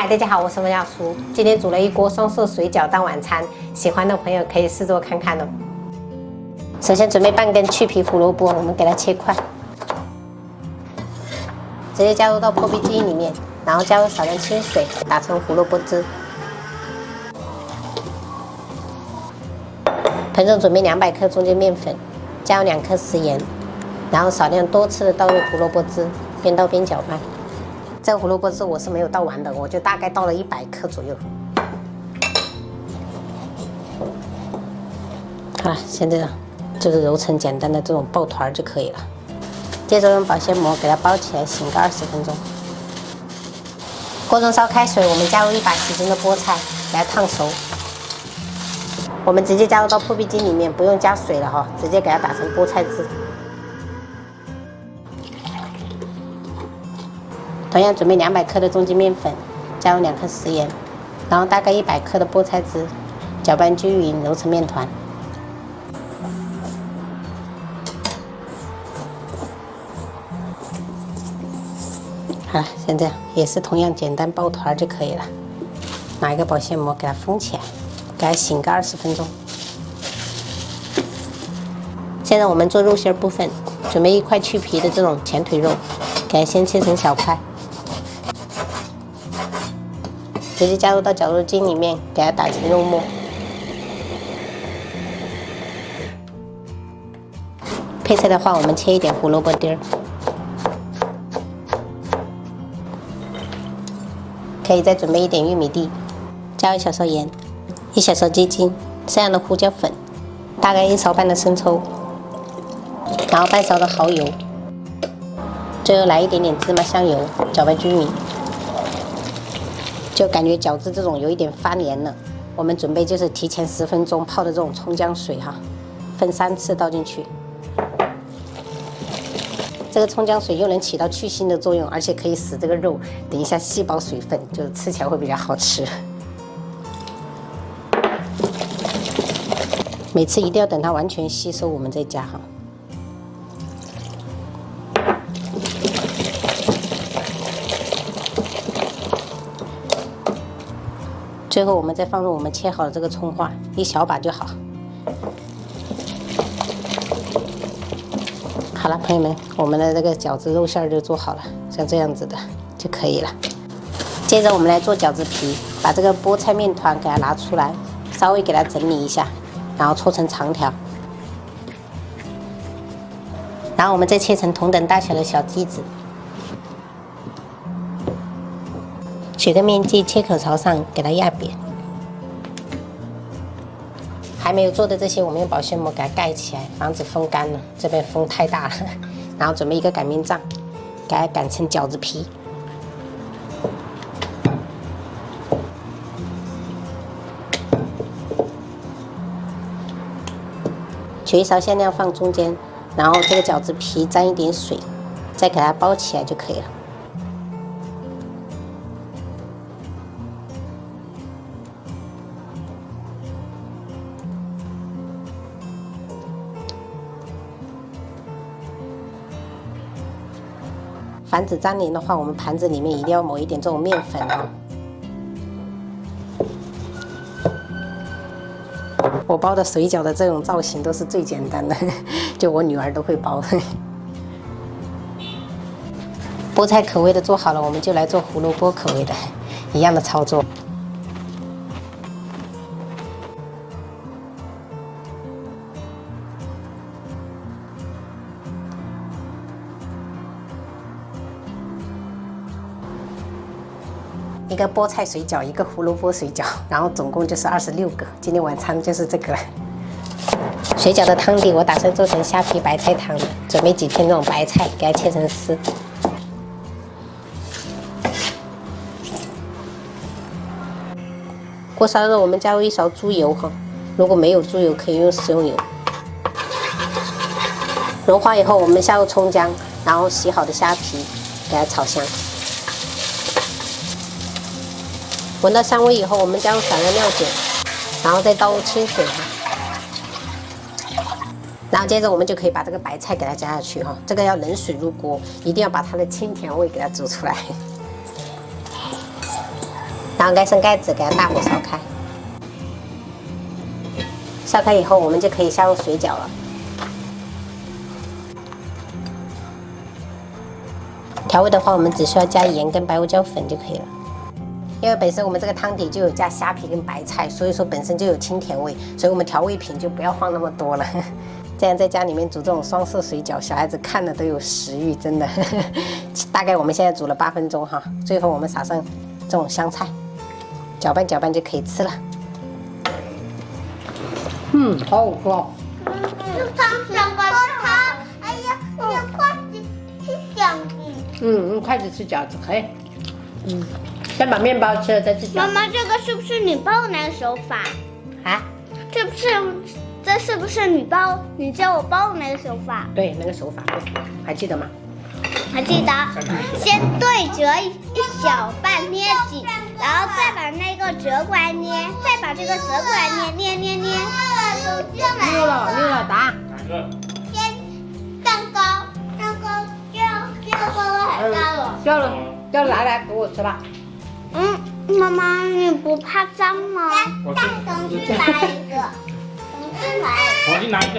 嗨，大家好，我是文小叔。今天煮了一锅双色水饺当晚餐，喜欢的朋友可以试做看看哦。首先准备半根去皮胡萝卜，我们给它切块，直接加入到破壁机里面，然后加入少量清水，打成胡萝卜汁。盆中准备200克中筋面粉，加入2颗食盐，然后少量多次的倒入胡萝卜汁，边倒边搅拌。这个胡萝卜汁我是没有倒完的，我就大概倒了100克左右。好了，现在就是揉成简单的这种抱团就可以了。接着用保鲜膜给它包起来，醒个20分钟。锅中烧开水，我们加入1把洗净的菠菜，给它烫熟。我们直接加入到破壁机里面，不用加水了哈，直接给它打成菠菜汁。同样准备200克的中筋面粉，加入2颗食盐，然后大概100克的菠菜汁，搅拌均匀，揉成面团。好了，像这样也是同样简单抱团就可以了。拿一个保鲜膜给它封起来，给它醒个20分钟。现在我们做肉馅部分，准备1块去皮的这种前腿肉，给它先切成小块。直接加入到绞肉机里面，给它打成肉末。配菜的话，我们切一点胡萝卜丁儿，可以再准备一点玉米粒，加1小勺盐，1小勺鸡精，这样的胡椒粉，大概1勺半的生抽，然后半勺的蚝油，最后来一点点芝麻香油，搅拌均匀。就感觉饺子这种有一点发黏了，我们准备就是提前10分钟泡的这种葱姜水哈，分3次倒进去。这个葱姜水又能起到去腥的作用，而且可以使这个肉等一下吸饱水分，就是吃起来会比较好吃。每次一定要等它完全吸收，我们再加哈。最后我们再放入我们切好的这个葱花，1小把就好。好了，朋友们，我们的这个饺子肉馅就做好了，像这样子的就可以了。接着我们来做饺子皮，把这个菠菜面团给它拿出来，稍微给它整理一下，然后搓成长条。然后我们再切成同等大小的小鸡子。取个面剂，切口朝上，给它压扁。还没有做的这些，我们用保鲜膜给它盖起来，防止风干了。这边风太大了，然后准备一个擀面杖，给它擀成饺子皮。取1勺馅料放中间，然后这个饺子皮沾一点水，再给它包起来就可以了。防止粘连的话，我们盘子里面一定要抹一点这种面粉哦。我包的水饺的这种造型都是最简单的，就我女儿都会包。菠菜口味的做好了，我们就来做胡萝卜口味的，一样的操作。一个菠菜水饺，一个胡萝卜水饺，然后总共就是26个。今天晚餐就是这个了。水饺的汤底我打算做成虾皮白菜汤，准备几片这种白菜，给它切成丝。锅烧热，我们加入1勺猪油哈，如果没有猪油可以用食用油。融化以后，我们下入葱姜，然后洗好的虾皮，给它炒香。闻到香味以后，我们加入少量料酒，然后再倒入清水哈，然后接着我们就可以把这个白菜给它加下去哈，这个要冷水入锅，一定要把它的清甜味给它煮出来。然后盖上盖子，给它大火烧开。烧开以后，我们就可以下入水饺了。调味的话，我们只需要加盐跟白胡椒粉就可以了。因为本身我们这个汤底就有加虾皮跟白菜，所以说本身就有清甜味，所以我们调味品就不要放那么多了。这样在家里面煮这种双色水饺，小孩子看了都有食欲，真的。大概我们现在煮了8分钟哈，最后我们撒上这种香菜，搅拌搅拌就可以吃了。好好吃哦。想把它，哎呀，用筷子吃饺子。用筷子吃饺子可以。先把面包吃了再吃饺子。妈妈，这个是不是你包那个手法？啊？这是不是你教我包的那个手法？对，那个手法还记得吗？还记得。先对折一小半捏紧，然后再把那个折过来捏，再把这个折过来捏。溜了，答。哪个？先蛋糕掉了很大了。掉了，来给我吃吧。妈妈，你不怕脏吗？我重新来一个，我去拿一个。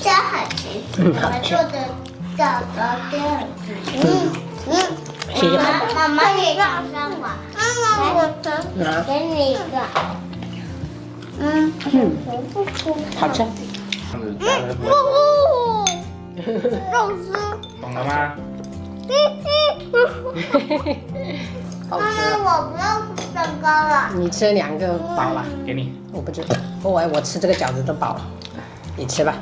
这很奇怪，我做的饺子真很谢谢爸爸。妈妈，你让上我。妈妈，我给你一个。好吃。肉丝。懂了吗？好妈吃。妈，我不要吃蛋糕了。你吃2个饱了？给你。我不知道，我吃这个饺子都饱了，你吃吧。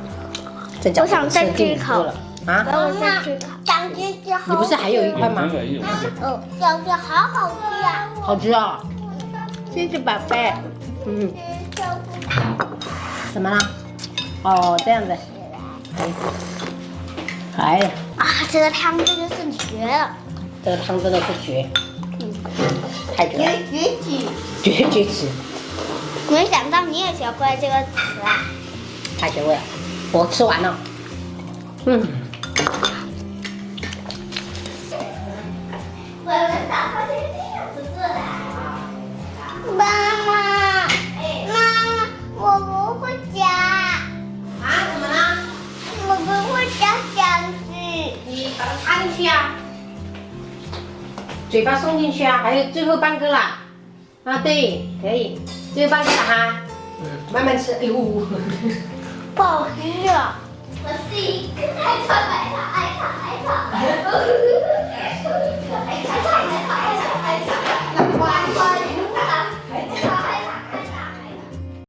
这饺子我想再吃第5吃一口个了啊！我再吃饺子好。你不是还有一块吗？饺子好好吃呀。好吃啊！谢谢宝贝。怎么了？哦，这样子。哎呀，这个汤真的是绝了。这个汤真的是绝，太绝了，绝子，没想到你也学会了这个词啊！太绝味了。我吃完了。妈妈，我不会夹。怎么了？我不会夹饺子。你把它插进去啊，嘴巴送进去啊，还有最后半个啦。对，可以，最后半个了哈。慢慢吃。哎呦，不好吃啊！我是一个太坏了。